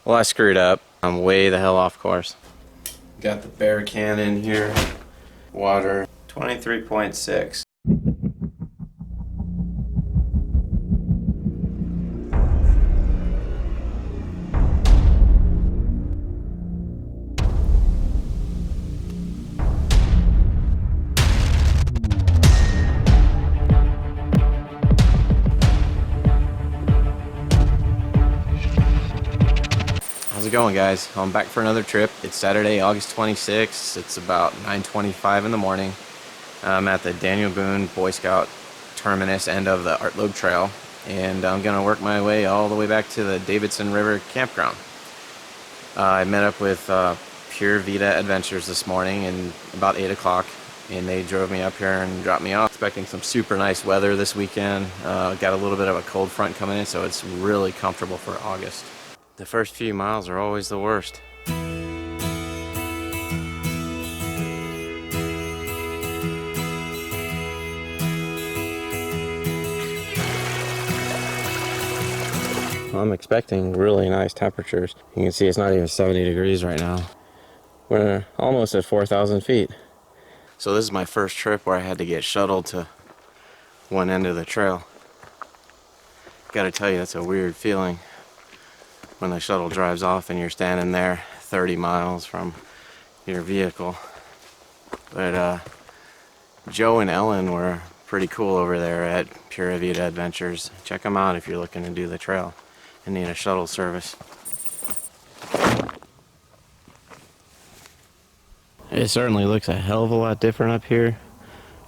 Well, I screwed up. I'm way the hell off course. Got the bear can in here. Water, 23.6. How's it going, guys? I'm back for another trip. It's Saturday, August 26th. It's about 9:25 in the morning. I'm at the Daniel Boone Boy Scout terminus end of the Art Loeb Trail, and I'm gonna work my way all the way back to the Davidson River campground. I met up with Pure Vita Adventures this morning and about 8 o'clock, and they drove me up here and dropped me off. Expecting some super nice weather this weekend. Got a little bit of a cold front coming in, so it's really comfortable for August. The first few miles are always the worst. I'm expecting really nice temperatures. You can see it's not even 70 degrees right now. We're almost at 4,000 feet. So this is my first trip where I had to get shuttled to one end of the trail. Gotta tell you, that's a weird feeling when the shuttle drives off and you're standing there 30 miles from your vehicle. But Joe and Ellen were pretty cool over there at Pure Vita Adventures. Check them out if you're looking to do the trail and need a shuttle service. It certainly looks a hell of a lot different up here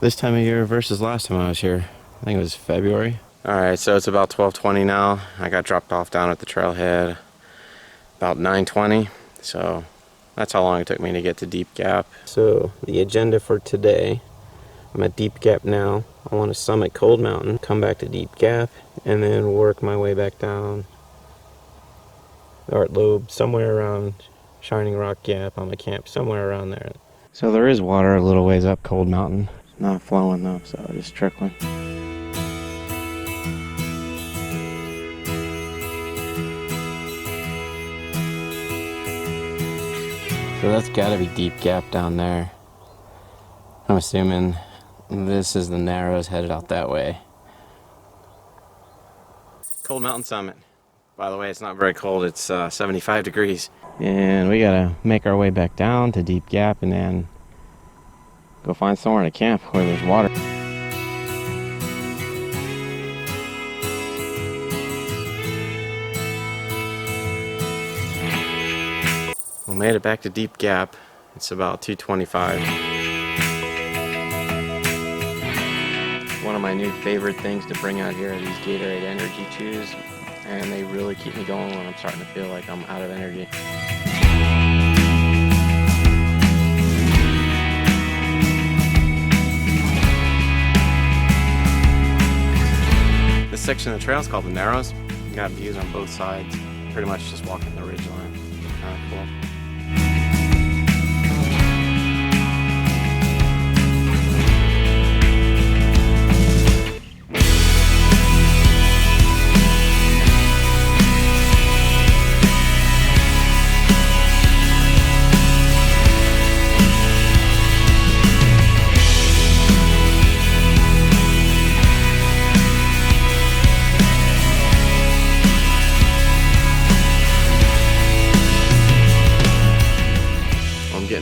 this time of year versus last time I was here. I think it was February. Alright, so it's about 12:20 now. I got dropped off down at the trailhead about 9:20, so that's how long it took me to get to Deep Gap. So the agenda for today, I'm at Deep Gap now. I want to summit Cold Mountain, come back to Deep Gap, and then work my way back down Art Loeb, somewhere around Shining Rock Gap on the camp, somewhere around there. So there is water a little ways up Cold Mountain. It's not flowing though, so it's just trickling. So that's gotta be Deep Gap down there. I'm assuming this is the Narrows headed out that way. Cold Mountain Summit. By the way, it's not very cold, it's 75 degrees. And we gotta make our way back down to Deep Gap and then go find somewhere to camp where there's water. We made it back to Deep Gap. It's about 2:25. One of my new favorite things to bring out here are these Gatorade energy chews, and they really keep me going when I'm starting to feel like I'm out of energy. This section of the trail is called the Narrows. You got views on both sides. Pretty much just walking the ridgeline. Kind of cool.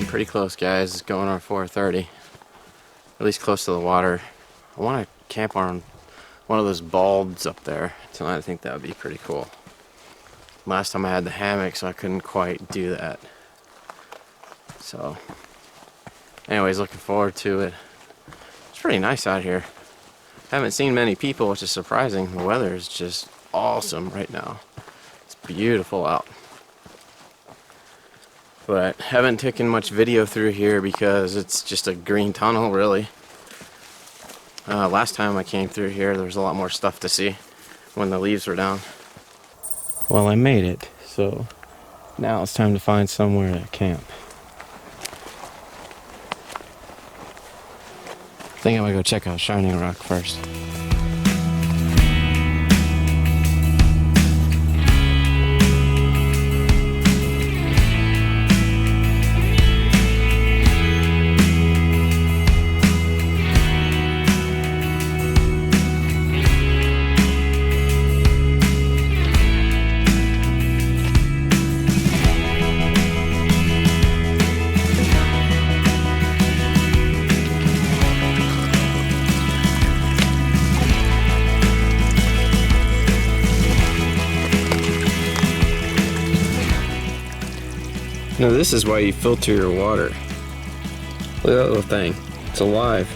Pretty close, guys. It's going on 4:30. At least close to the water. I want to camp on one of those bulbs up there tonight. I think that would be pretty cool. Last time I had the hammock, so I couldn't quite do that. So, anyways, looking forward to it. It's pretty nice out here. Haven't seen many people, which is surprising. The weather is just awesome right now. It's beautiful out. But haven't taken much video through here because it's just a green tunnel, really. Last time I came through here, there was a lot more stuff to see when the leaves were down. Well, I made it, so now it's time to find somewhere to camp. I think I'm gonna go check out Shining Rock first. Now this is why you filter your water. Look at that little thing. It's alive.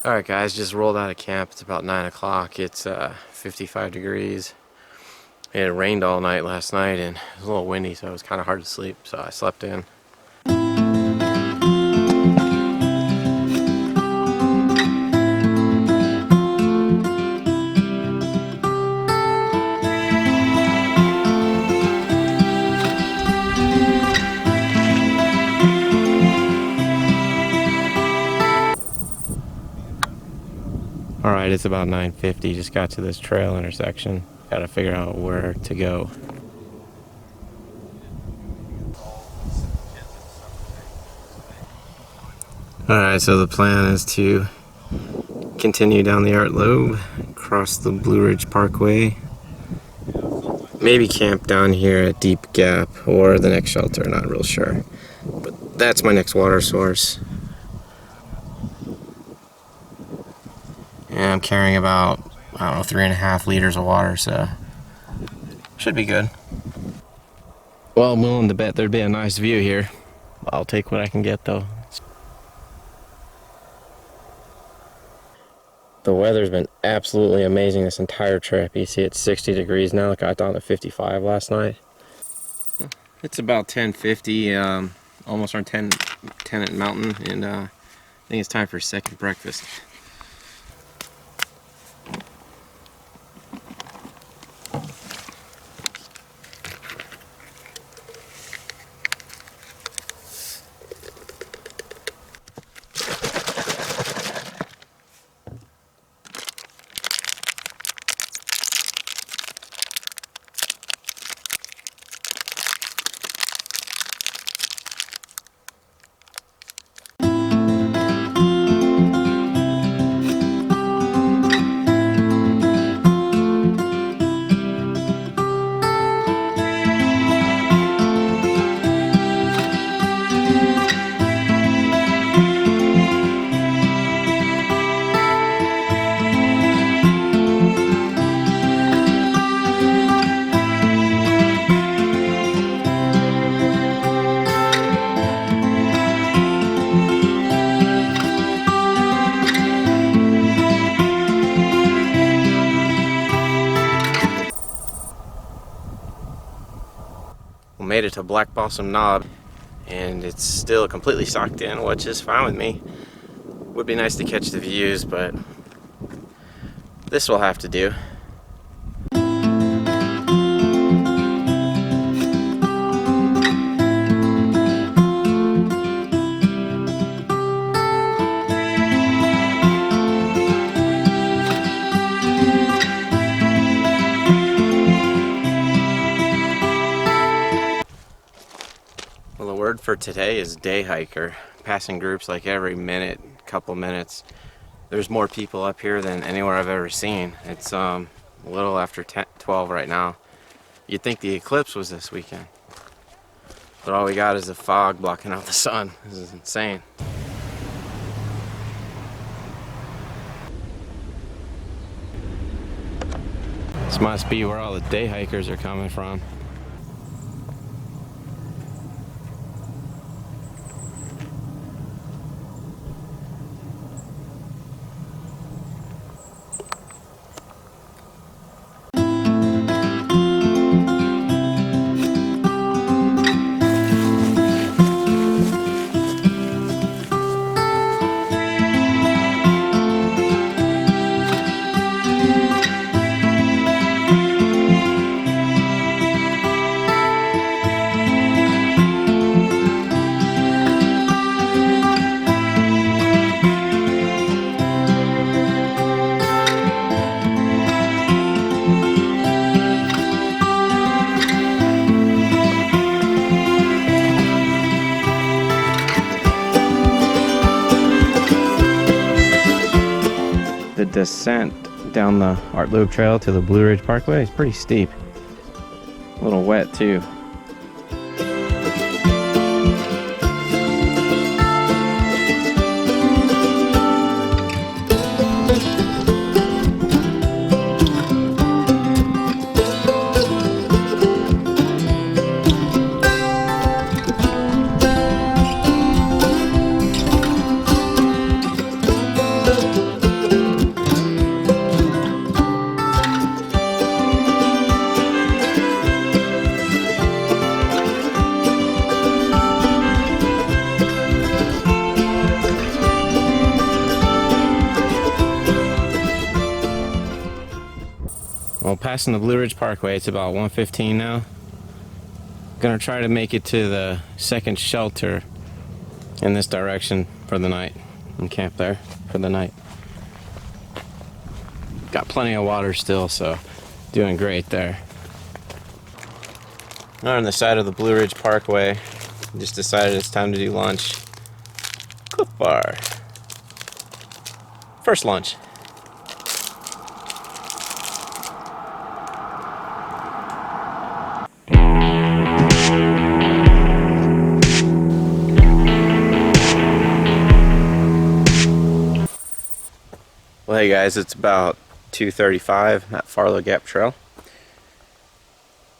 Alright guys, just rolled out of camp. It's about 9 o'clock. It's 55 degrees. It rained all night last night and it was a little windy, so it was kind of hard to sleep, so I slept in. Alright, it's about 9:50. Just got to this trail intersection. Gotta figure out where to go. Alright, so the plan is to continue down the Art Loeb, cross the Blue Ridge Parkway, maybe camp down here at Deep Gap or the next shelter, not real sure. But that's my next water source. And I'm carrying about, I don't know, 3.5 liters of water, so should be good. Well, I'm willing to bet there'd be a nice view here. I'll take what I can get though. The weather's been absolutely amazing this entire trip. You see it's 60 degrees now. It got down to 55 last night. It's about 10:50, almost on Tenant Mountain, and I think it's time for second breakfast. Made it to Black Balsam Knob, and it's still completely socked in, which is fine with me. Would be nice to catch the views, but this will have to do. Well, the word for today is day hiker. Passing groups like every minute, couple minutes. There's more people up here than anywhere I've ever seen. It's a little after 12 right now. You'd think the eclipse was this weekend, but all we got is the fog blocking out the sun. This is insane. This must be where all the day hikers are coming from. descent down the Art Loeb Trail to the Blue Ridge Parkway is pretty steep. A little wet too. Well, passing the Blue Ridge Parkway, it's about 1:15 now. Gonna try to make it to the second shelter in this direction for the night and camp there for the night. Got plenty of water still, so doing great there. We're on the side of the Blue Ridge Parkway. Just decided it's time to do lunch. Cliff Bar. First lunch. Well, hey guys, it's about 2:35 at Farlow Gap Trail.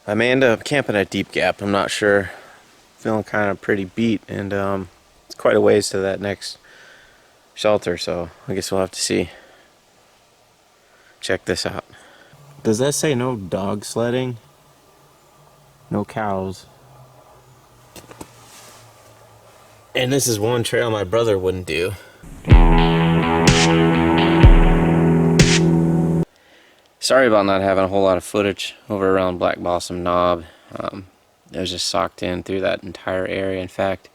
I may end up camping at Deep Gap, I'm not sure. Feeling kind of pretty beat, and it's quite a ways to that next shelter, so I guess we'll have to see. Check this out. Does that say no dog sledding? No cows. And this is one trail my brother wouldn't do. Sorry about not having a whole lot of footage over around Black Balsam Knob. It was just socked in through that entire area. In fact,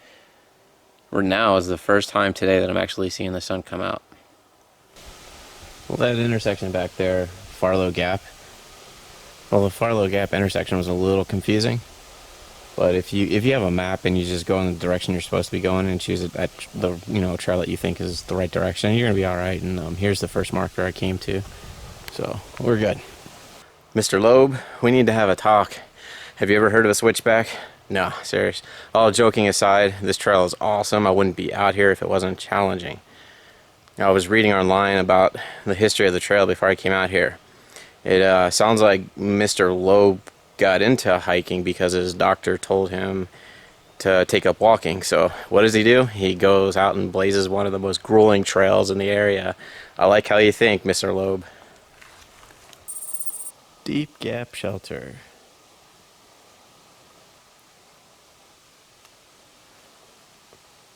now is the first time today that I'm actually seeing the sun come out. Well, that intersection back there, Farlow Gap. Well, the Farlow Gap intersection was a little confusing. But if you have a map and you just go in the direction you're supposed to be going and choose it at the trail that you think is the right direction, you're gonna be all right. And here's the first marker I came to. So, we're good. Mr. Loeb, we need to have a talk. Have you ever heard of a switchback? No, serious. All joking aside, this trail is awesome. I wouldn't be out here if it wasn't challenging. I was reading online about the history of the trail before I came out here. It sounds like Mr. Loeb got into hiking because his doctor told him to take up walking. So, what does he do? He goes out and blazes one of the most grueling trails in the area. I like how you think, Mr. Loeb. Deep Gap Shelter.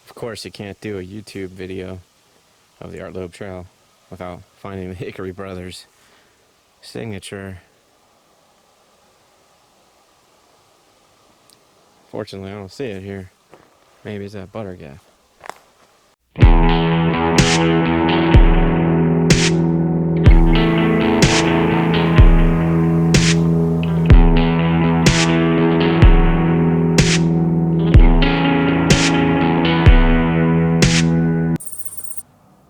Of course, you can't do a YouTube video of the Art Loeb Trail without finding the Hickory Brothers signature. Fortunately, I don't see it here. Maybe it's at Butter Gap.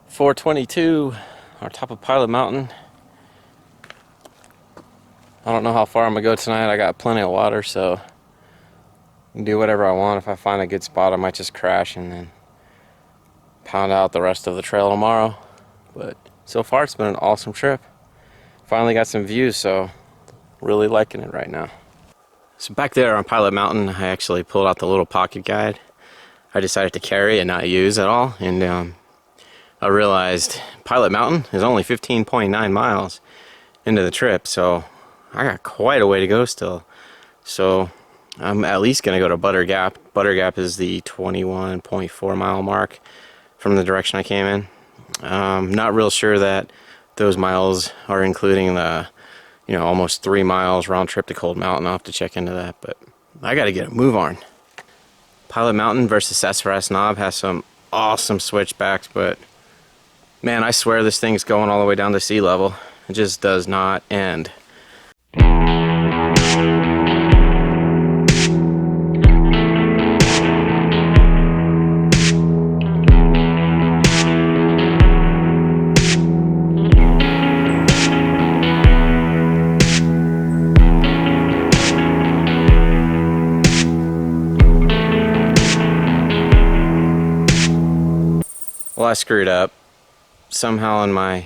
.422, our top of Pilot Mountain. I don't know how far I'm gonna go tonight. I got plenty of water, so I can do whatever I want. If I find a good spot, I might just crash and then pound out the rest of the trail tomorrow. But so far, it's been an awesome trip. Finally got some views, so really liking it right now. So back there on Pilot Mountain, I actually pulled out the little pocket guide I decided to carry and not use at all, and I realized Pilot Mountain is only 15.9 miles into the trip, so I got quite a way to go still. So I'm at least going to go to Butter Gap. Butter Gap is the 21.4 mile mark from the direction I came in. Not real sure that those miles are including the almost 3 miles round trip to Cold Mountain. I'll have to check into that, but I got to get a move on. Pilot Mountain versus Sassafras Knob has some awesome switchbacks, but man, I swear this thing's going all the way down to sea level. It just does not end. Well, I screwed up. Somehow in my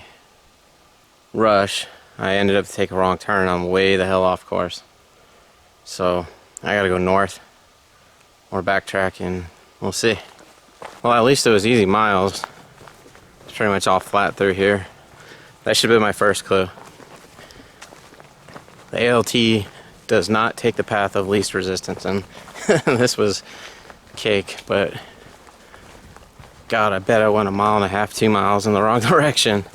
rush, I ended up to take a wrong turn. I'm way the hell off course. So I gotta go north or backtrack and we'll see. Well, at least it was easy miles. It's pretty much all flat through here. That should have been my first clue. The ALT does not take the path of least resistance, and this was cake, but God, I bet I went 1.5 miles, 2 miles in the wrong direction.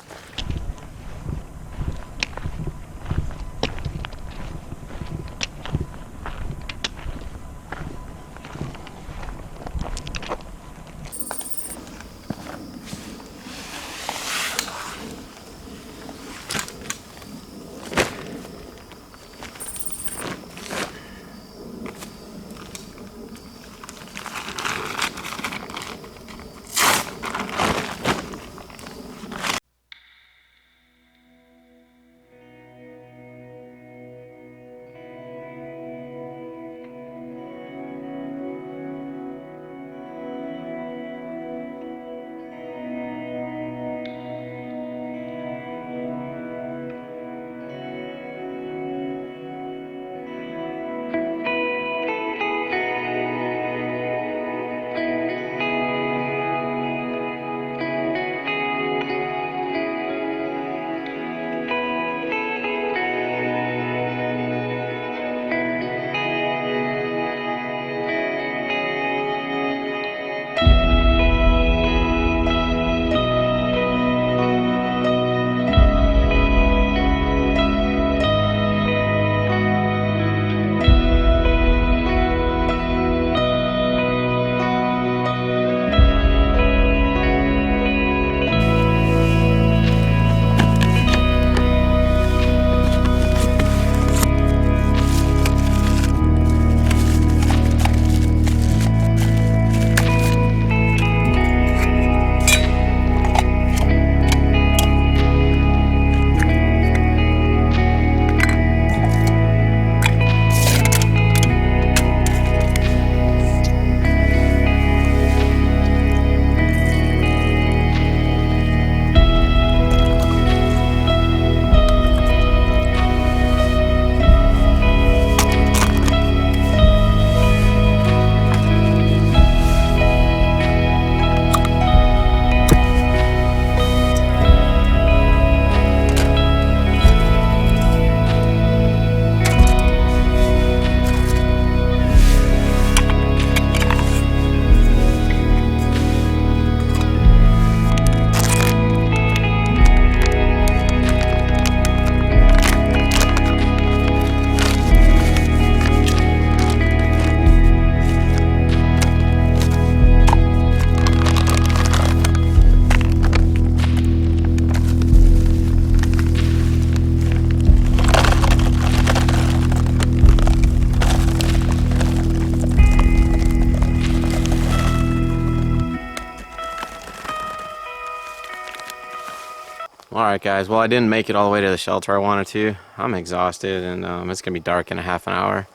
Alright guys, well I didn't make it all the way to the shelter I wanted to. I'm exhausted and it's going to be dark in a half an hour.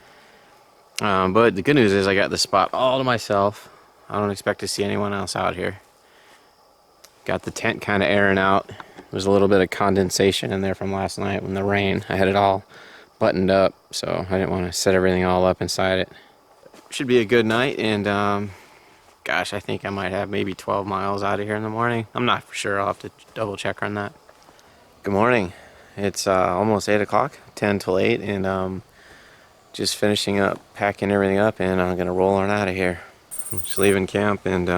But the good news is I got this spot all to myself. I don't expect to see anyone else out here. Got the tent kind of airing out. There's a little bit of condensation in there from last night when the rain. I had it all buttoned up, so I didn't want to set everything all up inside it. Should be a good night, and gosh, I think I might have maybe 12 miles out of here in the morning. I'm not for sure. I'll have to double check on that. Good morning. It's almost 8 o'clock, 10 till 8, and just finishing up, packing everything up, and I'm going to roll on out of here. I'm just leaving camp, and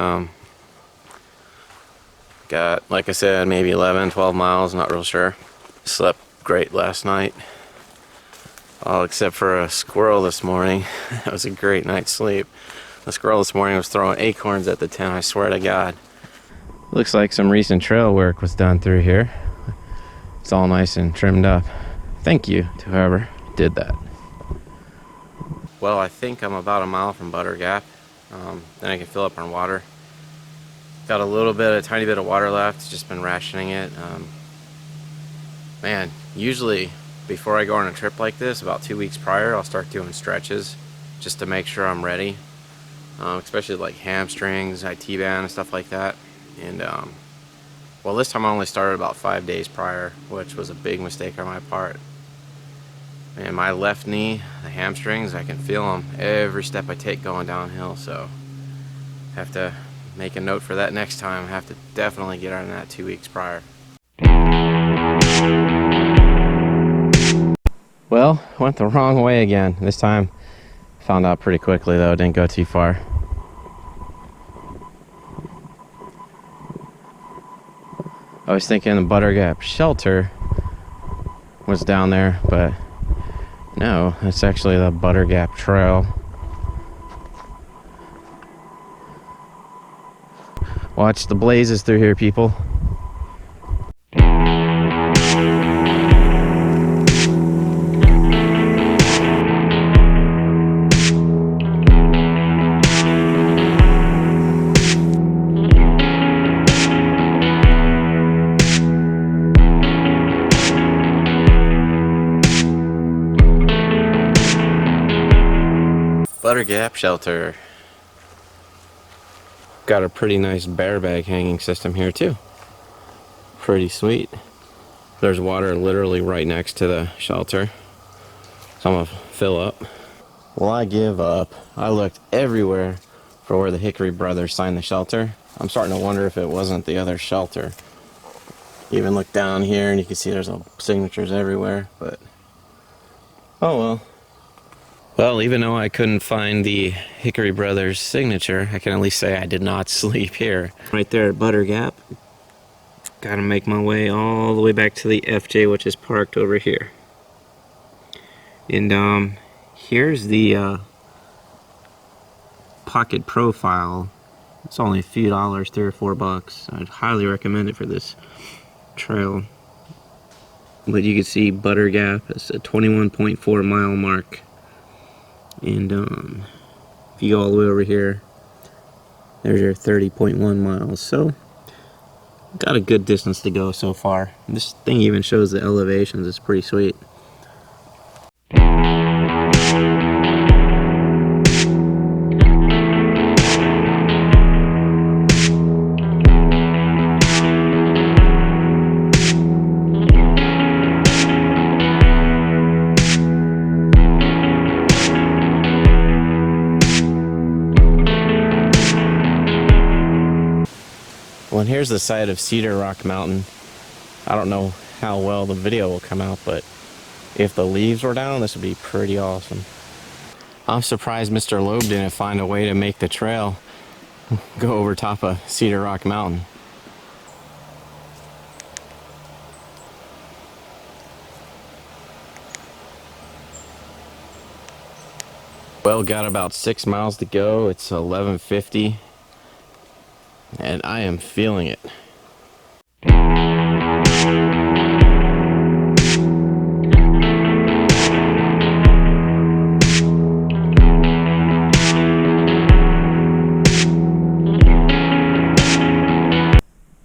got, like I said, maybe 11, 12 miles, not real sure. Slept great last night. All except for a squirrel this morning. That was a great night's sleep. The squirrel this morning was throwing acorns at the tent, I swear to God. Looks like some recent trail work was done through here. It's all nice and trimmed up. Thank you to whoever did that. Well, I think I'm about a mile from Butter Gap. Then I can fill up on water. Got a tiny bit of water left. Just been rationing it. Man, usually before I go on a trip like this, about 2 weeks prior, I'll start doing stretches just to make sure I'm ready. Especially like hamstrings, IT band, and stuff like that. And well, this time I only started about 5 days prior, which was a big mistake on my part. And my left knee, the hamstrings, I can feel them every step I take going downhill, so I have to make a note for that next time. I have to definitely get on that 2 weeks prior. Well, went the wrong way again. This time, found out pretty quickly though, didn't go too far. I was thinking the Butter Gap Shelter was down there, but no, it's actually the Butter Gap Trail. Watch the blazes through here, people. Butter Gap Shelter. Got a pretty nice bear bag hanging system here too. Pretty sweet. There's water literally right next to the shelter, so I'm gonna fill up. Well, I give up. I looked everywhere for where the Hickory brothers signed the shelter. I'm starting to wonder if it wasn't the other shelter. You even look down here and you can see there's signatures everywhere, but oh well. Well, even though I couldn't find the Hickory brothers signature, I can at least say I did not sleep here. Right there at Butter Gap. Gotta make my way all the way back to the FJ, which is parked over here. And here's the pocket profile. It's only a few dollars, $3 or $4. I'd highly recommend it for this trail. But you can see Butter Gap is a 21.4 mile mark. And if you go all the way over here, there's your 30.1 miles. So got a good distance to go so far. This thing even shows the elevations. It's pretty sweet. Well, and here's the side of Cedar Rock Mountain. I don't know how well the video will come out, but if the leaves were down, this would be pretty awesome. I'm surprised Mr. Loeb didn't find a way to make the trail go over top of Cedar Rock Mountain. Well, got about 6 miles to go. It's 11:50. And I am feeling it.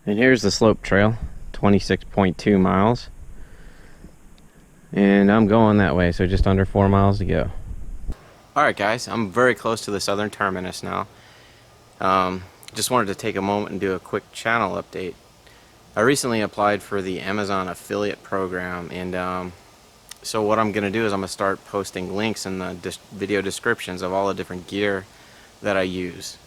And here's the slope trail, 26.2 miles. And I'm going that way, so just under 4 miles to go. Alright guys, I'm very close to the southern terminus now. Just wanted to take a moment and do a quick channel update. I recently applied for the Amazon affiliate program, and so what I'm going to do is I'm going to start posting links in the video descriptions of all the different gear that I use.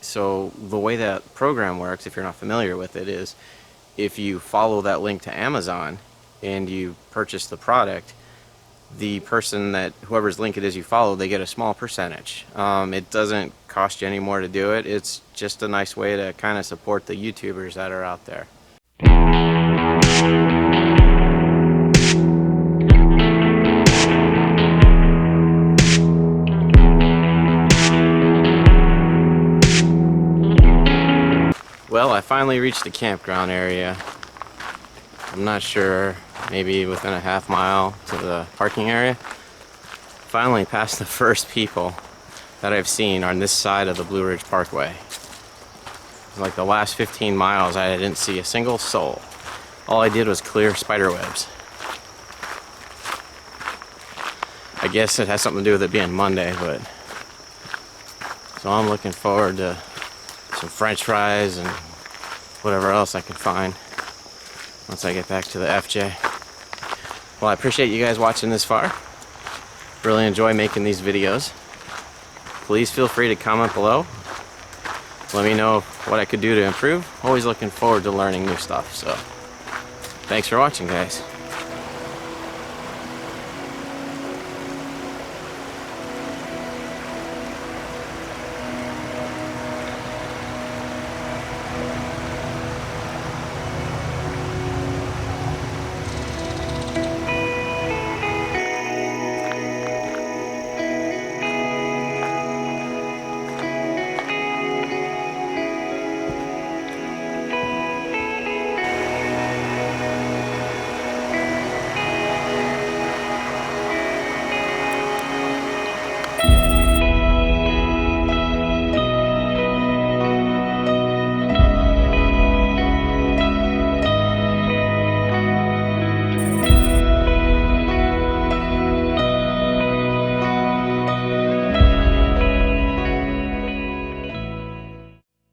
So the way that program works, if you're not familiar with it, is if you follow that link to Amazon and you purchase the product, the person that, whoever's link it is you follow, they get a small percentage. It doesn't cost you any more to do it. It's just a nice way to kind of support the YouTubers that are out there. Well, I finally reached the campground area. I'm not sure, maybe within a half mile to the parking area. Finally passed the first people that I've seen on this side of the Blue Ridge Parkway. Like the last 15 miles, I didn't see a single soul. All I did was clear spider webs. I guess it has something to do with it being Monday, but so I'm looking forward to some French fries and whatever else I can find once I get back to the FJ. Well, I appreciate you guys watching this far. Really enjoy making these videos. Please feel free to comment below. Let me know what I could do to improve. Always looking forward to learning new stuff. So, thanks for watching, guys.